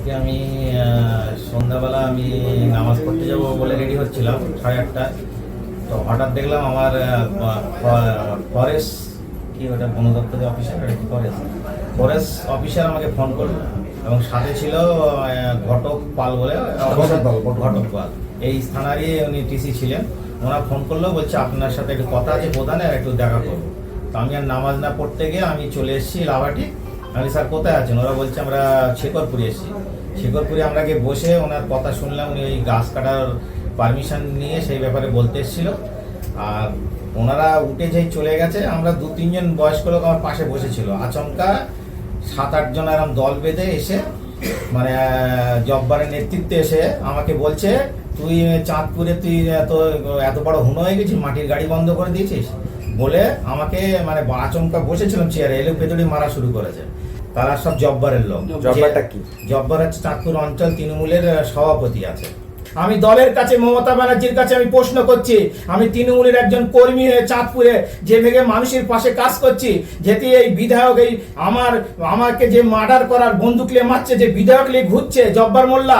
আজকে আমি সন্ধ্যাবেলা আমি নামাজ পড়তে যাব বলে রেডি হচ্ছিলাম 8:30টায়। তো হঠাৎ দেখলাম আমার ফরেস্ট কি ওটা বন দপ্তরের অফিসার ফরেস্ট অফিসার আমাকে ফোন করলো এবং সাথে ছিল ঘটক পাল বলে ঘটক পাল, এই স্থানারই উনি টিসি ছিলেন। ওনারা ফোন করলো, বলছে আপনার সাথে একটু কথা আছে প্রধানের, একটু দেখা করবো। তো আমি আর নামাজ না পড়তে গিয়ে আমি চলে এসেছি লাভাটি। আমি স্যার কোথায় আছেন? ওরা বলছে আমরা শেখরপুরে এসেছি। শেখরপুরে আমরা গিয়ে বসে ওনার কথা শুনলাম, উনি ওই গাছ কাটার পারমিশন নিয়ে সেই ব্যাপারে বলতে এসেছিল। আর ওনারা উঠে যেই চলে গেছে, আমরা 2-3 জন বয়স্ক লোক আমার পাশে বসেছিল। আচমকা 7-8 জন এরকম দল বেঁধে এসে মানে জব্বারের নেতৃত্বে এসে আমাকে বলছে, তুই চাঁদপুরে তুই এত বড় হুনো হয়ে গেছিস, মাটির গাড়ি বন্ধ করে দিয়েছিস বলে আমাকে মানে আচমকা বসেছিলাম চেয়ারে, এলে পেতড়ি মারা শুরু করেছে। তারা সব জব্বারের লোক। জব্বারটা কি? জব্বার হচ্ছে চাঁদপুর অঞ্চল তৃণমূলের সভাপতি আছে। আমি দলের কাছে, মমতা ব্যানার্জির কাছে আমি প্রশ্ন করছি, আমি তৃণমূলের একজন কর্মী হয়ে চাঁদপুরে যে ভেগে মানুষের পাশে কাজ করছি, যেটি এই বিধায়ক এই আমাকে যে মার্ডার করার বন্দুক নিয়ে মারছে, যে বিধায়ক নিয়ে ঘুরছে জব্বার মোল্লা,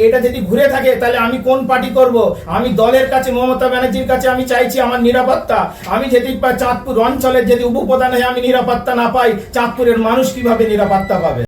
এটা যদি ঘুরে থাকে তাহলে আমি কোন পার্টি করব? আমি দলের কাছে, মমতা ব্যানার্জির কাছে আমি চাইছি আমার নিরাপত্তা। আমি যদি চাঁদপুর অঞ্চলের যদি উপপ্রধান হয়ে আমি নিরাপত্তা না পাই, চাঁদপুরের মানুষ কিভাবে নিরাপত্তা পাবে?